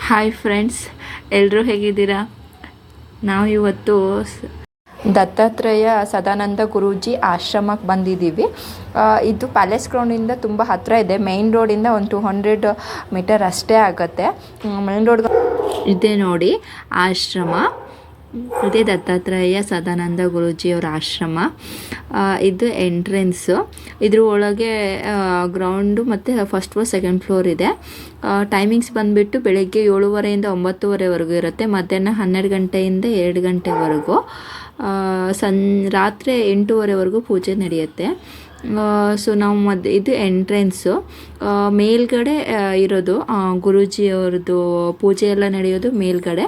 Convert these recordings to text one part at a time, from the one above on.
Hi friends, ಎಲ್ಲರೂ ಹೇಗಿದ್ದೀರಾ? ನಾವು ಇವತ್ತು ದತ್ತಾತ್ರೇಯ ಸದಾನಂದ ಗುರೂಜಿ ಆಶ್ರಮಕ್ಕೆ ಬಂದಿದ್ದೀವಿ. ಇದು ಪ್ಯಾಲೇಸ್ ಗ್ರೌಂಡಿಂದ ತುಂಬ ಹತ್ತಿರ ಇದೆ. ಮೇನ್ ರೋಡಿಂದ ಒಂದು 200 ಮೀಟರ್ ಅಷ್ಟೇ ಆಗುತ್ತೆ. ಮೇನ್ ರೋಡ್ ಇದೆ ನೋಡಿ ಆಶ್ರಮ. ಇದೇ ದತ್ತಾತ್ರೇಯ ಸದಾನಂದ ಗುರೂಜಿಯವರ ಆಶ್ರಮ. ಇದು ಎಂಟ್ರೆನ್ಸು. ಇದ್ರ ಒಳಗೆ ಗ್ರೌಂಡು ಮತ್ತು ಫಸ್ಟ್ ಫ್ಲೋರ್ ಸೆಕೆಂಡ್ ಫ್ಲೋರ್ ಇದೆ. ಟೈಮಿಂಗ್ಸ್ ಬಂದುಬಿಟ್ಟು ಬೆಳಗ್ಗೆ 7:30 9:30ವರೆಗೂ ಇರುತ್ತೆ. ಮಧ್ಯಾಹ್ನ 12 ಗಂಟೆಯಿಂದ 2 ಗಂಟೆವರೆಗೂ. ರಾತ್ರಿ 8:30ವರೆಗೂ ಪೂಜೆ ನಡೆಯುತ್ತೆ. ಸೊ ನಾವು ಇದು ಎಂಟ್ರೆನ್ಸು. ಮೇಲ್ಗಡೆ ಇರೋದು ಗುರೂಜಿಯವ್ರದ್ದು ಪೂಜೆ ಎಲ್ಲ ನಡೆಯೋದು ಮೇಲ್ಗಡೆ.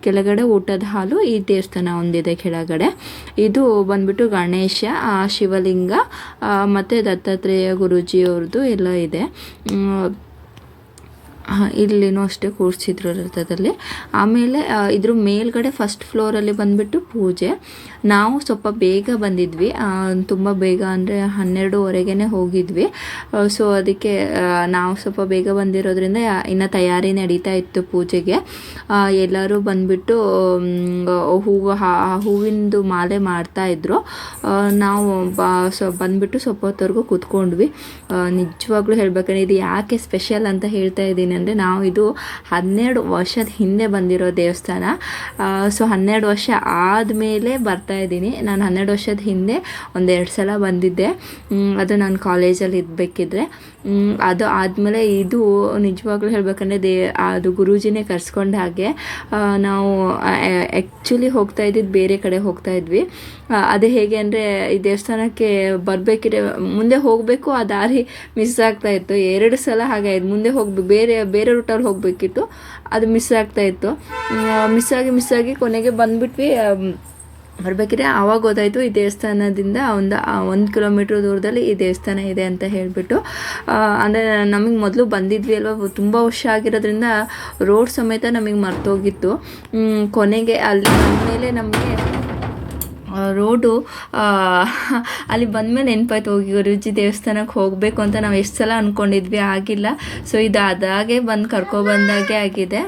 ಕೆಳಗಡೆ ಊಟದ ಹಾಲು ಈ ದೇವಸ್ಥಾನ ಒಂದಿದೆ ಕೆಳಗಡೆ. ಇದು ಬಂದ್ಬಿಟ್ಟು ಗಣೇಶ, ಶಿವಲಿಂಗ ಮತ್ತು ದತ್ತಾತ್ರೇಯ ಗುರೂಜಿಯವ್ರದ್ದು ಎಲ್ಲ ಇದೆ. ಇಲ್ಲಿನೂ ಅಷ್ಟೇ ಕೂರಿಸಿದ್ರು ರಥದಲ್ಲಿ. ಆಮೇಲೆ ಇದ್ರ ಮೇಲ್ಗಡೆ ಫಸ್ಟ್ ಫ್ಲೋರಲ್ಲಿ ಬಂದುಬಿಟ್ಟು ಪೂಜೆ. ನಾವು ಸ್ವಲ್ಪ ಬೇಗ ಬಂದಿದ್ವಿ, ತುಂಬ ಬೇಗ ಅಂದರೆ 12:30ಗೆ ಹೋಗಿದ್ವಿ. ಸೊ ಅದಕ್ಕೆ ನಾವು ಸ್ವಲ್ಪ ಬೇಗ ಬಂದಿರೋದ್ರಿಂದ ಇನ್ನು ತಯಾರಿ ನಡೀತಾ ಇತ್ತು ಪೂಜೆಗೆ. ಎಲ್ಲರೂ ಬಂದುಬಿಟ್ಟು ಹೂವಿಂದು ಮಾಲೆ ಮಾಡ್ತಾಯಿದ್ರು. ನಾವು ಬಂದುಬಿಟ್ಟು ಸ್ವಲ್ಪ ಹೊತ್ತವರೆಗೂ ಕೂತ್ಕೊಂಡ್ವಿ. ನಿಜವಾಗ್ಲೂ ಹೇಳ್ಬೇಕಂದ್ರೆ ಇದು ಯಾಕೆ ಸ್ಪೆಷಲ್ ಅಂತ ಹೇಳ್ತಾ ಇದ್ದೀನಿ ಅಂದರೆ, ನಾವು ಇದು 12 ವರ್ಷದ ಹಿಂದೆ ಬಂದಿರೋ ದೇವಸ್ಥಾನ. ಸೊ 12 ವರ್ಷ ಆದಮೇಲೆ ಬರ್ತಾಯಿದ್ದೀನಿ. ನಾನು 12 ವರ್ಷದ ಹಿಂದೆ 1-2 ಸಲ ಬಂದಿದ್ದೆ. ಅದು ನಾನು ಕಾಲೇಜಲ್ಲಿ ಇರಬೇಕಿದ್ರೆ. ಅದು ಆದಮೇಲೆ ಇದು ನಿಜವಾಗ್ಲೂ ಹೇಳ್ಬೇಕಂದ್ರೆ ಅದು ಗುರೂಜಿನೇ ಕರ್ಸ್ಕೊಂಡ ಹಾಗೆ. ನಾವು ಆ್ಯಕ್ಚುಲಿ ಹೋಗ್ತಾ ಇದ್ದಿದ್ದು ಬೇರೆ ಕಡೆ ಹೋಗ್ತಾ ಇದ್ವಿ. ಅದೇ ಹೇಗೆ ಅಂದರೆ, ಈ ದೇವಸ್ಥಾನಕ್ಕೆ ಬರಬೇಕಿದ್ರೆ ಮುಂದೆ ಹೋಗಬೇಕು, ಆ ದಾರಿ ಮಿಸ್ ಆಗ್ತಾಯಿತ್ತು. 2 ಸಲ ಹಾಗೆ ಆಯ್ತು. ಮುಂದೆ ಬೇರೆ ರೂಟಲ್ಲಿ ಹೋಗಬೇಕಿತ್ತು, ಅದು ಮಿಸ್ ಆಗ್ತಾಯಿತ್ತು. ಮಿಸ್ ಆಗಿ ಕೊನೆಗೆ ಬಂದುಬಿಟ್ವಿ. ಬರಬೇಕಿದ್ರೆ ಆವಾಗ ಗೊತ್ತಾಯಿತು ಈ ದೇವಸ್ಥಾನದಿಂದ 1 ಕಿಲೋಮೀಟ್ರ್ ದೂರದಲ್ಲಿ ಈ ದೇವಸ್ಥಾನ ಇದೆ ಅಂತ ಹೇಳಿಬಿಟ್ಟು. ಅಂದರೆ ನಮಗೆ ಮೊದಲು ಬಂದಿದ್ವಿ ಅಲ್ವ, ತುಂಬ ವರ್ಷ ಆಗಿರೋದ್ರಿಂದ ರೋಡ್ ಸಮೇತ ನಮಗೆ ಮರ್ತೋಗಿತ್ತು. ಕೊನೆಗೆ ಅಲ್ಲಿ ಬಂದಮೇಲೆ ನಮಗೆ ರೋಡು ಅಲ್ಲಿ ಬಂದಮೇಲೆ ನೆನಪಾಯ್ತು, ಹೋಗಿ ಗುರೂಜಿ ದೇವಸ್ಥಾನಕ್ಕೆ ಹೋಗಬೇಕು ಅಂತ ನಾವು ಎಷ್ಟು ಸಲ ಅಂದ್ಕೊಂಡಿದ್ವಿ, ಆಗಿಲ್ಲ. ಸೊ ಇದು ಅದಾಗೆ ಬಂದು ಕರ್ಕೊಬಂದಾಗೆ ಆಗಿದೆ.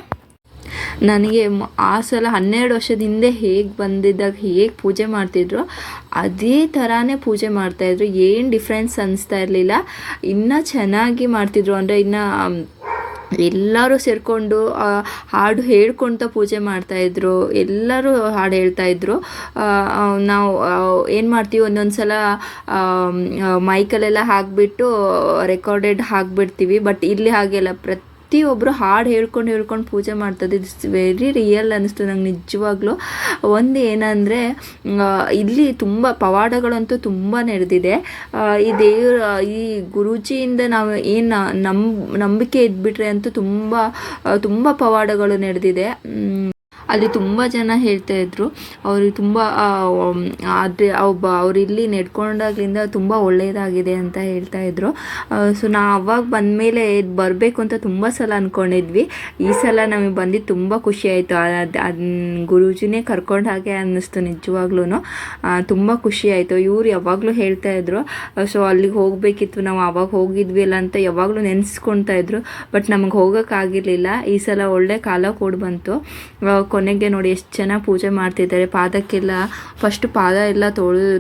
ನನಗೆ ಆ ಸಲ 12 ವರ್ಷದ ಹಿಂದೆ ಹೇಗೆ ಬಂದಿದ್ದಾಗ ಹೇಗೆ ಪೂಜೆ ಮಾಡ್ತಿದ್ರು ಅದೇ ಥರನೇ ಪೂಜೆ ಮಾಡ್ತಾಯಿದ್ರು. ಏನು ಡಿಫ್ರೆನ್ಸ್ ಅನಿಸ್ತಾ ಇರಲಿಲ್ಲ. ಇನ್ನೂ ಚೆನ್ನಾಗಿ ಮಾಡ್ತಿದ್ರು. ಅಂದರೆ ಇನ್ನು ಎಲ್ಲರೂ ಸೇರಿಕೊಂಡು ಹಾಡು ಹೇಳ್ಕೊಳ್ತಾ ಪೂಜೆ ಮಾಡ್ತಾಯಿದ್ರು. ಎಲ್ಲರೂ ಹಾಡು ಹೇಳ್ತಾಯಿದ್ರು. ನಾವು ಏನು ಮಾಡ್ತೀವಿ, ಒಂದೊಂದು ಸಲ ಮೈಕಲ್ಲೆಲ್ಲ ಹಾಕಿಬಿಟ್ಟು ರೆಕಾರ್ಡೆಡ್ ಹಾಕಿಬಿಡ್ತೀವಿ. ಬಟ್ ಇಲ್ಲಿ ಹಾಗೆಲ್ಲ ಪ್ರತಿಯೊಬ್ಬರು ಹಾಡು ಹೇಳ್ಕೊಂಡು ಪೂಜೆ ಮಾಡ್ತದೆ. ಇಟ್ಸ್ ವೆರಿ ರಿಯಲ್ ಅನ್ನಿಸ್ತು ನಂಗೆ ನಿಜವಾಗ್ಲೂ. ಒಂದು ಏನಂದರೆ, ಇಲ್ಲಿ ತುಂಬ ಪವಾಡಗಳಂತೂ ತುಂಬ ನಡೆದಿದೆ. ಈ ಗುರೂಜಿಯಿಂದ ನಾವು ಏನು ನಂಬಿಕೆ ಇದ್ಬಿಟ್ರೆ ಅಂತೂ ತುಂಬ ಪವಾಡಗಳು ನಡೆದಿದೆ. ಅಲ್ಲಿ ತುಂಬ ಜನ ಹೇಳ್ತಾಯಿದ್ರು ಅವ್ರಿಗೆ ತುಂಬ ಆದರೆ ಅವ್ರು ಇಲ್ಲಿ ನಡ್ಕೊಂಡಾಗ್ಲಿಂದ ತುಂಬ ಒಳ್ಳೆಯದಾಗಿದೆ ಅಂತ ಹೇಳ್ತಾಯಿದ್ರು. ಸೊ ನಾವು ಅವಾಗ ಬಂದಮೇಲೆ ಬರಬೇಕು ಅಂತ ತುಂಬ ಸಲ ಅಂದ್ಕೊಂಡಿದ್ವಿ. ಈ ಸಲ ನಮಗೆ ಬಂದಿದ್ದು ತುಂಬ ಖುಷಿ ಆಯಿತು. ಗುರೂಜಿನೇ ಕರ್ಕೊಂಡು ಹಾಗೆ ಅನ್ನಿಸ್ತು ನಿಜವಾಗ್ಲೂ. ತುಂಬ ಖುಷಿ ಆಯಿತು. ಇವ್ರು ಯಾವಾಗಲೂ ಹೇಳ್ತಾಯಿದ್ರು, ಸೊ ಅಲ್ಲಿಗೆ ಹೋಗಬೇಕಿತ್ತು, ನಾವು ಆವಾಗ ಹೋಗಿದ್ವಿ ಅಲ್ಲ ಅಂತ ಯಾವಾಗಲೂ ನೆನೆಸ್ಕೊಳ್ತಾಯಿದ್ರು. ಬಟ್ ನಮಗೆ ಹೋಗೋಕ್ಕಾಗಿರಲಿಲ್ಲ. ಈ ಸಲ ಒಳ್ಳೆ ಕಾಲ ಕೂಡ ಬಂತು. ಕೊನೆಗೆ ನೋಡಿ ಎಷ್ಟು ಚೆನ್ನಾಗಿ ಪೂಜೆ ಮಾಡ್ತಿದ್ದಾರೆ. ಪಾದಕ್ಕೆಲ್ಲ ಫಸ್ಟು ಪಾದ ಎಲ್ಲ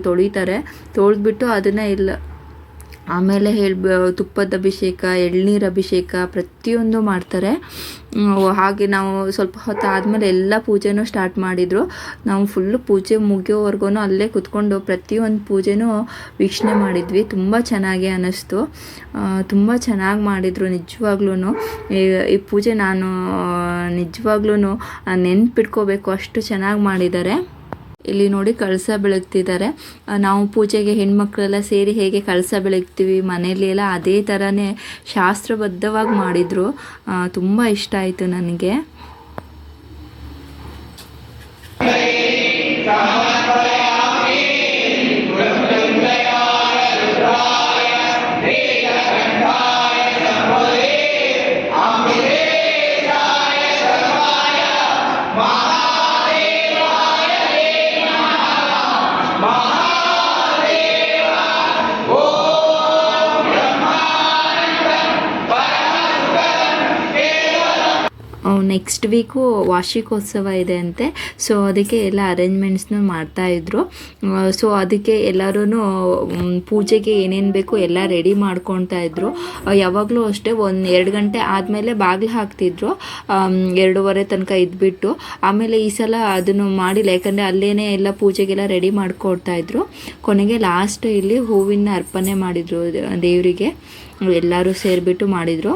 ತೊಳಿತಾರೆ. ತೊಳೆದ್ಬಿಟ್ಟು ಅದನ್ನು ಇಲ್ಲ ಆಮೇಲೆ ತುಪ್ಪದ ಅಭಿಷೇಕ, ಎಳ್ನೀರು ಅಭಿಷೇಕ ಪ್ರತಿಯೊಂದು ಮಾಡ್ತಾರೆ. ಹಾಗೆ ನಾವು ಸ್ವಲ್ಪ ಹೊತ್ತು ಆದಮೇಲೆ ಎಲ್ಲ ಪೂಜೆನೂ ಸ್ಟಾರ್ಟ್ ಮಾಡಿದರು. ನಾವು ಫುಲ್ಲು ಪೂಜೆ ಮುಗಿಯೋವರೆಗೂ ಅಲ್ಲೇ ಕೂತ್ಕೊಂಡು ಪ್ರತಿಯೊಂದು ಪೂಜೆನೂ ವೀಕ್ಷಣೆ ಮಾಡಿದ್ವಿ. ತುಂಬ ಚೆನ್ನಾಗಿ ಅನ್ನಿಸ್ತು. ತುಂಬ ಚೆನ್ನಾಗಿ ಮಾಡಿದರು ನಿಜವಾಗ್ಲೂ. ಈ ಪೂಜೆ ನಾನು ನಿಜವಾಗ್ಲೂ ನೆನ್ಪಿಟ್ಕೋಬೇಕು, ಅಷ್ಟು ಚೆನ್ನಾಗಿ ಮಾಡಿದ್ದಾರೆ. ಇಲ್ಲಿ ನೋಡಿ ಕಳಸ ಬೆಳಗ್ತಿದ್ದಾರೆ. ನಾವು ಪೂಜೆಗೆ ಹೆಣ್ಮಕ್ಳೆಲ್ಲ ಸೇರಿ ಹೇಗೆ ಕಳಸ ಬೆಳಗ್ತೀವಿ ಮನೆಯಲ್ಲಿ ಎಲ್ಲ, ಅದೇ ಥರನೇ ಶಾಸ್ತ್ರಬದ್ಧವಾಗಿ ಮಾಡಿದರು. ತುಂಬ ಇಷ್ಟ ಆಯಿತು ನನಗೆ. ನೆಕ್ಸ್ಟ್ ವೀಕು ವಾರ್ಷಿಕೋತ್ಸವ ಇದೆ ಅಂತೆ. ಸೊ ಅದಕ್ಕೆ ಎಲ್ಲ ಅರೇಂಜ್ಮೆಂಟ್ಸ್ನ ಮಾಡ್ತಾಯಿದ್ರು. ಸೊ ಅದಕ್ಕೆ ಎಲ್ಲರೂ ಪೂಜೆಗೆ ಏನೇನು ಬೇಕು ಎಲ್ಲ ರೆಡಿ ಮಾಡ್ಕೊಳ್ತಾ ಇದ್ರು. ಯಾವಾಗಲೂ ಅಷ್ಟೇ 1-2 ಗಂಟೆ ಆದಮೇಲೆ ಬಾಗಿಲು ಹಾಕ್ತಿದ್ರು, 2:30 ತನಕ ಇದ್ಬಿಟ್ಟು. ಆಮೇಲೆ ಈ ಸಲ ಅದನ್ನು ಮಾಡಿಲ್ಲ, ಯಾಕಂದರೆ ಅಲ್ಲೇ ಎಲ್ಲ ಪೂಜೆಗೆಲ್ಲ ರೆಡಿ ಮಾಡ್ಕೊಡ್ತಾಯಿದ್ರು. ಕೊನೆಗೆ ಲಾಸ್ಟ್ ಇಲ್ಲಿ ಹೂವಿನ ಅರ್ಪಣೆ ಮಾಡಿದರು ದೇವರಿಗೆ, ಎಲ್ಲರೂ ಸೇರಿಬಿಟ್ಟು ಮಾಡಿದರು.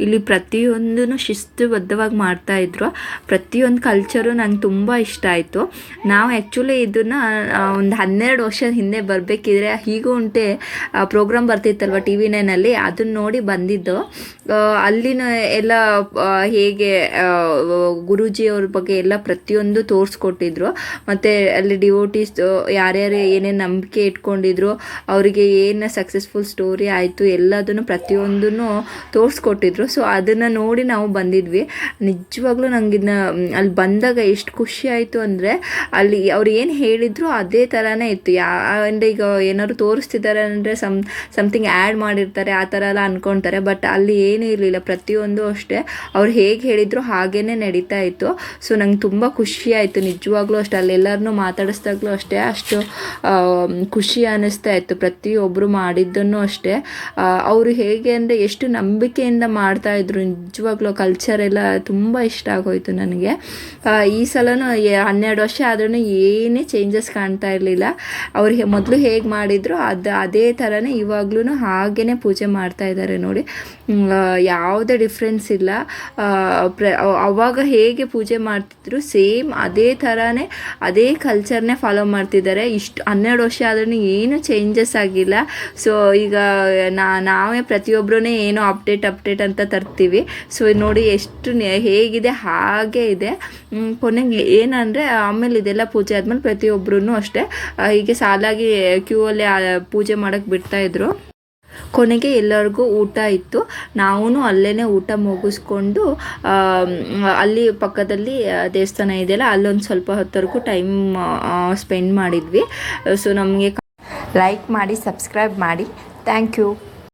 ಇಲ್ಲಿ ಪ್ರತಿಯೊಂದೂ ಶಿಸ್ತುಬದ್ಧವಾಗಿ ಮಾಡ್ತಾಯಿದ್ರು. ಪ್ರತಿಯೊಂದು ಕಲ್ಚರು ನಂಗೆ ತುಂಬ ಇಷ್ಟ ಆಯಿತು. ನಾವು ಆ್ಯಕ್ಚುಲಿ ಇದನ್ನು ಒಂದು 12 ವರ್ಷದ ಹಿಂದೆ ಬರಬೇಕಿದ್ರೆ ಹೀಗೂ ಉಂಟೆ ಪ್ರೋಗ್ರಾಮ್ ಬರ್ತಿತ್ತಲ್ವ TV9ಅಲ್ಲಿ, ಅದನ್ನು ನೋಡಿ ಬಂದಿದ್ದು. ಅಲ್ಲಿನ ಎಲ್ಲ ಹೇಗೆ ಗುರೂಜಿಯವ್ರ ಬಗ್ಗೆ ಎಲ್ಲ ಪ್ರತಿಯೊಂದು ತೋರಿಸ್ಕೊಟ್ಟಿದ್ರು. ಮತ್ತು ಅಲ್ಲಿ ಡಿವೋಟೀಸ್ ಯಾರ್ಯಾರು ಏನೇನು ನಂಬಿಕೆ ಇಟ್ಕೊಂಡಿದ್ರು, ಅವರಿಗೆ ಏನು ಸಕ್ಸಸ್ಫುಲ್ ಸ್ಟೋರಿ ಆಯಿತು ಎಲ್ಲದನ್ನು ಪ್ರತಿಯೊಂದನ್ನು ತೋರಿಸ್ಕೊಟ್ಟಿದ್ರು. ಸೊ ಅದನ್ನು ನೋಡಿ ನಾವು ಬಂದಿದ್ವಿ. ನಿಜವಾಗ್ಲೂ ನಂಗಿನ್ನ ಅಲ್ಲಿ ಬಂದಾಗ ಎಷ್ಟು ಖುಷಿ ಆಯಿತು ಅಂದರೆ, ಅಲ್ಲಿ ಅವ್ರು ಏನು ಹೇಳಿದ್ರು ಅದೇ ಥರನೇ ಇತ್ತು. ಅಂದರೆ ಈಗ ಏನಾದ್ರು ತೋರಿಸ್ತಿದ್ದಾರೆ ಅಂದರೆ ಸಮಥಿಂಗ್ ಆ್ಯಡ್ ಮಾಡಿರ್ತಾರೆ ಆ ಥರ ಎಲ್ಲ ಅಂದ್ಕೊತಾರೆ. ಬಟ್ ಅಲ್ಲಿ ಏನೂ ಇರಲಿಲ್ಲ, ಪ್ರತಿಯೊಂದು ಅಷ್ಟೇ ಅವ್ರು ಹೇಗೆ ಹೇಳಿದ್ರು ಹಾಗೇ ನಡೀತಾ ಇತ್ತು. ಸೊ ನಂಗೆ ತುಂಬ ಖುಷಿ ಆಯಿತು ನಿಜವಾಗ್ಲೂ ಅಷ್ಟೇ. ಅಲ್ಲಿ ಎಲ್ಲರನ್ನೂ ಮಾತಾಡಿಸ್ದಾಗಲೂ ಅಷ್ಟೇ ಅಷ್ಟು ಖುಷಿ ಅನ್ನಿಸ್ತಾ ಇತ್ತು. ಪ್ರತಿಯೊಬ್ಬರು ಮಾಡಿದ್ದನ್ನು ಅಷ್ಟೇ. ಅವರು ಹೇಗೆ ಅಂದರೆ ಎಷ್ಟು ನಂಬಿಕೆಯಿಂದ ಮಾಡ್ತಾಯಿದ್ರು. ನಿಜವಾಗ್ಲೂ ಕಲ್ಚರ್ ಎಲ್ಲ ತುಂಬ ಇಷ್ಟ ಆಗೋಯ್ತು ನನಗೆ. ಈ ಸಲನೂ 12 ವರ್ಷ ಆದ್ರೂ ಏನೇ ಚೇಂಜಸ್ ಕಾಣ್ತಾ ಇರಲಿಲ್ಲ. ಅವ್ರಿಗೆ ಮೊದಲು ಹೇಗೆ ಮಾಡಿದ್ರು ಅದೇ ಥರನೇ ಇವಾಗ್ಲೂ ಹಾಗೇ ಪೂಜೆ ಮಾಡ್ತಾ ಇದ್ದಾರೆ ನೋಡಿ. ಯಾವುದೇ ಡಿಫ್ರೆನ್ಸ್ ಇಲ್ಲ. ಅವಾಗ ಹೇಗೆ ಪೂಜೆ ಮಾಡ್ತಿದ್ರು ಸೇಮ್ ಅದೇ ಥರನೇ ಅದೇ ಕಲ್ಚರ್ನೇ ಫಾಲೋ ಮಾಡ್ತಿದ್ದಾರೆ. ಇಷ್ಟು 12 ವರ್ಷ ಆದ್ರೂ ಏನು ಚೇಂಜಸ್ ಆಗಿಲ್ಲ. ಸೊ ಈಗ ನಾವೇ ಪ್ರತಿಯೊಬ್ಬರೂ ಏನೋ ಅಪ್ಡೇಟ್ ಅಂತ ತರ್ತೀವಿ. ಸೊ ನೋಡಿ ಎಷ್ಟು ಹೇಗಿದೆ ಹಾಗೇ ಇದೆ. ಕೊನೆಗೆ ಏನಂದರೆ ಆಮೇಲೆ ಇದೆಲ್ಲ ಪೂಜೆ ಆದಮೇಲೆ ಪ್ರತಿಯೊಬ್ಬರೂ ಅಷ್ಟೇ ಹೀಗೆ ಸಾಲಾಗಿ ಕ್ಯೂ ಅಲ್ಲಿ ಪೂಜೆ ಮಾಡೋಕ್ಕೆ ಬಿಡ್ತಾಯಿದ್ರು. ಕೊನೆಗೆ ಎಲ್ಲರಿಗೂ ಊಟ ಇತ್ತು. ನಾವು ಅಲ್ಲೇ ಊಟ ಮುಗಿಸ್ಕೊಂಡು ಅಲ್ಲಿ ಪಕ್ಕದಲ್ಲಿ ದೇವಸ್ಥಾನ ಇದೆಯಲ್ಲ, ಅಲ್ಲೊಂದು ಸ್ವಲ್ಪ ಹೊತ್ತವರೆಗೂ ಟೈಮ್ ಸ್ಪೆಂಡ್ ಮಾಡಿದ್ವಿ. ಸೊ ನಮಗೆ ಲೈಕ್ ಮಾಡಿ, ಸಬ್ಸ್ಕ್ರೈಬ್ ಮಾಡಿ. Thank you.